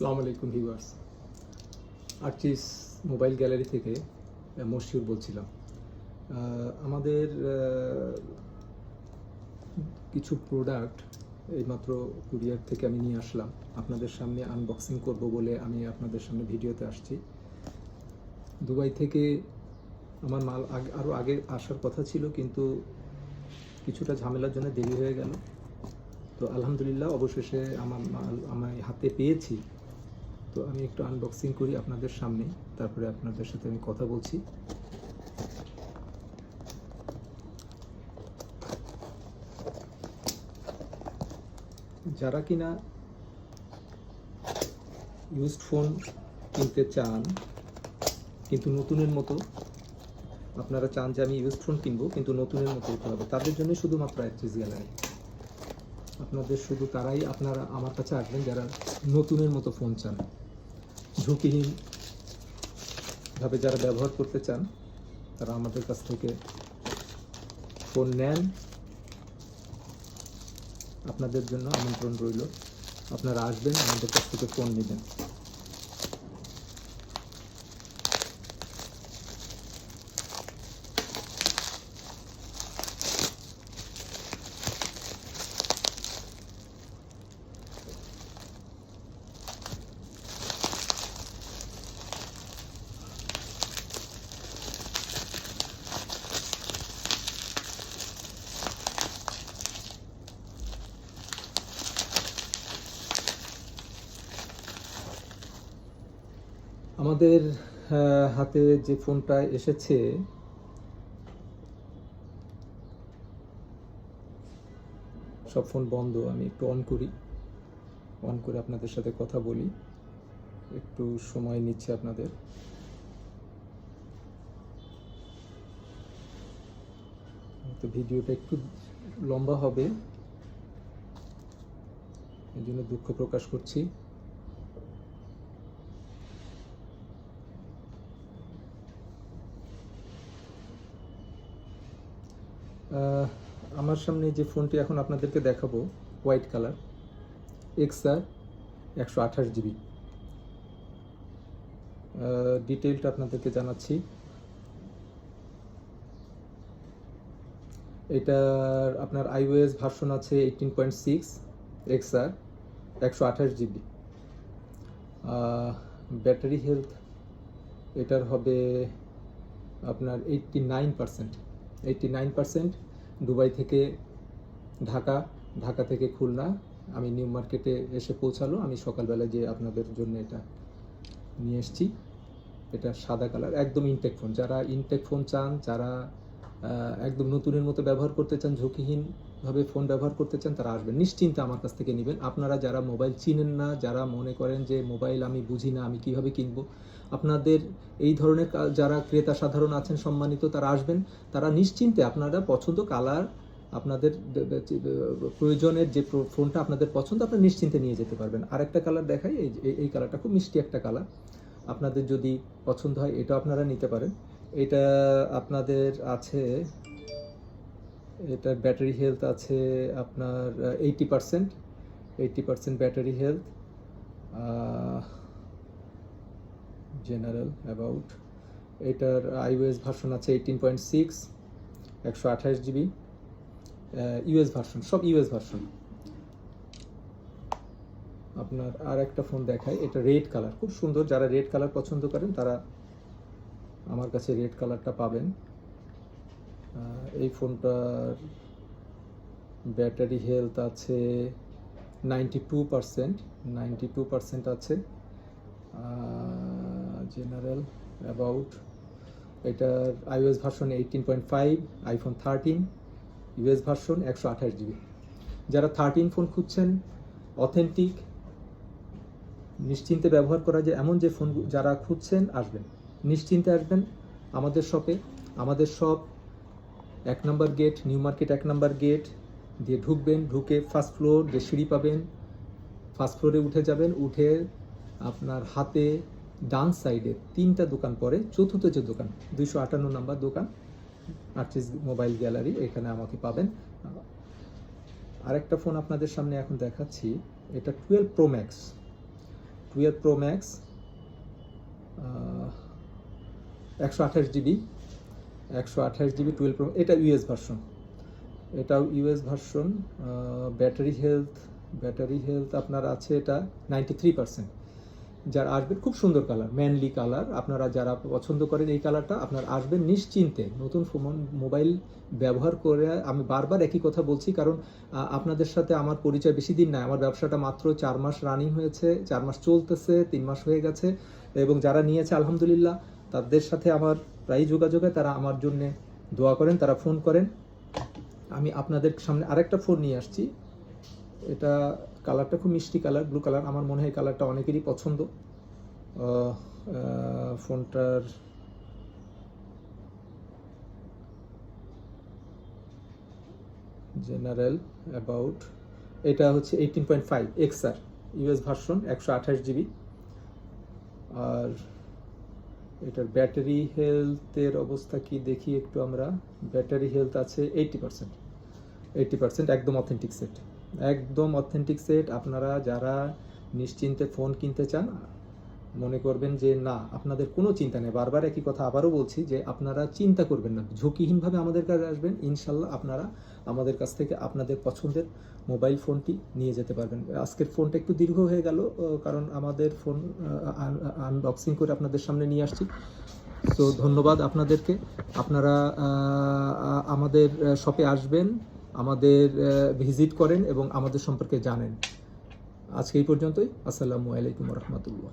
আসসালামু আলাইকুম viewers. Arches mobile gallery থেকে মশিউর বলছিলাম। আমাদের কিছু প্রোডাক্ট এইমাত্র কুরিয়ার থেকে আমি নিয়ে আসলাম, আপনাদের সামনে আনবক্সিং করব বলে আমি আপনাদের সামনে ভিডিওতে আসছি। দুবাই থেকে আমার মাল আরও আগে আসার কথা ছিল, কিন্তু কিছুটা ঝামেলার জন্য দেরি হয়ে গেল। তো আলহামদুলিল্লাহ অবশেষে আমার মাল আমি হাতে পেয়েছি। তো আমি একটু আনবক্সিং করি আপনাদের সামনে, তারপরে আপনাদের সাথে আমি কথা বলছি। যারা কিনা ইউজড ফোন কিনতে চান কিন্তু নতুনের মতো, আপনারা চান যে আমি ইউজড ফোন কিনবো কিন্তু নতুনের মতো হতে হবে, তাদের জন্য শুধুমাত্র আর্চিস গ্যালারি। আপনাদের শুধু তারাই আপনারা আমার কাছে আসবেন যারা নতুনের মতো ফোন চান, ঝুঁকিহীনভাবে যারা ব্যবহার করতে চান, তারা আমাদের কাছ থেকে ফোন নেন। আপনাদের জন্য আমন্ত্রণ রইল, আপনারা আসবেন, আমাদের কাছ থেকে ফোন নেবেন। আমাদের হাতে যে ফোনটা এসেছে, সব ফোন বন্ধ, আমি একটু অন করে আপনাদের সাথে কথা বলি। একটু সময় নিচ্ছে আপনাদের। তো ভিডিওটা একটু লম্বা হবে, এই জন্য দুঃখ প্রকাশ করছি। আমার সামনে যে ফোনটি এখন আপনাদেরকে দেখাবো, হোয়াইট কালার, XR 128GB। ডিটেইলটা আপনাদেরকে জানাচ্ছি। এটার আপনার iOS ভার্সন আছে 18.6, XR 128GB। ব্যাটারি হেলথ এটার হবে আপনার 89%। দুবাই থেকে ঢাকা থেকে খুলনা, আমি নিউ মার্কেটে এসে পৌঁছালো। আমি সকালবেলায় যে আপনাদের জন্য এটা নিয়ে এসেছি। এটা সাদা কালার, একদম ইনটেক ফোন। যারা ইনটেক ফোন চান, যারা একদম নতুনের মতো ব্যবহার করতে চান, ঝুঁকিহীনভাবে ফোন ব্যবহার করতে চান, তারা আসবেন, নিশ্চিন্তে আমার কাছ থেকে নেবেন। আপনারা যারা মোবাইল চিনেন না, যারা মনে করেন যে মোবাইল আমি বুঝি না, আমি কিভাবে কিনবো, আপনাদের এই ধরনের যারা ক্রেতা সাধারণ আছেন সম্মানিত, তারা আসবেন, তারা নিশ্চিন্তে আপনারা পছন্দ কালার, আপনাদের প্রয়োজনের যে ফোনটা আপনাদের পছন্দ, আপনারা নিশ্চিন্তে নিয়ে যেতে পারবেন। আরেকটা কালার দেখাই, এই কালারটা খুব মিষ্টি একটা কালার, আপনাদের যদি পছন্দ হয় এটা আপনারা নিতে পারেন। এটা আপনাদের আছে, এটার ব্যাটারি হেলথ আছে আপনার 80% ব্যাটারি হেলথ। জেনারেল অ্যাবাউট, এটার iOS ভার্সন আছে 18.6, 128GB। ইউএস ভার্সন, সব ইউএস ভার্সন। আপনার আর একটা ফোন দেখাই, এটা রেড কালার, খুব সুন্দর। যারা রেড কালার পছন্দ করেন তারা আমার কাছে রেড কালারটা পাবেন। এই ফোনটার ব্যাটারি হেলথ আছে 92% আছে। জেনারেল অ্যাবাউট, এটার iOS version 18.5, iPhone 13, US version 128GB। যারা 13 ফোন খুঁজছেন, অথেন্টিক, নিশ্চিন্তে ব্যবহার করা যায় এমন যে ফোন যারা খুঁজছেন, আসবেন, নিশ্চিন্তে আসবেন আমাদের শপে। আমাদের শপ 1 নম্বর গেট, নিউ মার্কেট 1 নম্বর গেট দিয়ে ঢুকবেন। ঢুকে ফার্স্ট ফ্লোর যে সিঁড়ি পাবেন, ফার্স্ট ফ্লোরে উঠে যাবেন। উঠে আপনার হাতে ডান সাইডে 3টা দোকান পরে চতুর্থ যে দোকান, 258 নম্বর দোকান, আর্চিস মোবাইল গ্যালারি, এখানে আমাকে পাবেন। আরেকটা ফোন আপনাদের সামনে এখন দেখাচ্ছি, এটা 12 Pro Max। 12 Pro Max 128 GB 12 Pro, এটা ইউএস ভার্সন, এটাও ইউএস ভার্সন। ব্যাটারি হেলথ আপনার আছে এটা 93%। যারা আসবেন, খুব সুন্দর কালার, ম্যানলি কালার, আপনারা যারা পছন্দ করেন এই কালারটা, আপনারা আসবেন নিশ্চিন্তে। নতুন মোবাইল ব্যবহার করে আমি বারবার একই কথা বলছি, কারণ আপনাদের সাথে আমার পরিচয় বেশি দিন না, আমার ব্যবসাটা মাত্র 4 মাস রানিং হয়েছে, 4 মাস চলতেছে, 3 মাস হয়ে গেছে। এবং যারা নিয়েছে আলহামদুলিল্লাহ, তাদের সাথে আমার প্রায় যোগাযোগ হয়, তারা আমার জন্য দোয়া করেন, তারা ফোন করেন। আমি আপনাদের সামনে আরেকটা ফোন নিয়ে আসছি, এটা কালারটা খুব মিষ্টি কালার, ব্লু কালার। আমার মনে হয় কালারটা অনেকেরই পছন্দ। ফোনটার জেনারেল অ্যাবাউট, এটা হচ্ছে 18.5 XR ইউএস ভার্সন, 128 GB। আর এটার ব্যাটারি হেলথের অবস্থা কি দেখি একটু আমরা। ব্যাটারি হেলথ আছে 80%, একদম অথেন্টিক সেট, একদম অথেন্টিক সেট। আপনারা যারা নিশ্চিন্তে ফোন কিনতে চান, মনে করবেন যে না, আপনাদের কোনো চিন্তা নেই, বারবার একই কথা আবারও বলছি যে আপনারা চিন্তা করবেন না, ঝুঁকিহীনভাবে আমাদের কাছে আসবেন, ইনশাল্লাহ আপনারা আমাদের কাছ থেকে আপনাদের পছন্দের মোবাইল ফোনটি নিয়ে যেতে পারবেন। আজকের ফোনটা একটু দীর্ঘ হয়ে গেল, কারণ আমাদের ফোন আনবক্সিং করে আপনাদের সামনে নিয়ে আসছি। তো ধন্যবাদ আপনাদেরকে। আপনারা আমাদের শপে আসবেন, আমাদের ভিজিট করেন এবং আমাদের সম্পর্কে জানেন। আজকে এই পর্যন্তই। আসসালামু আলাইকুম রহমতুল্লাহ।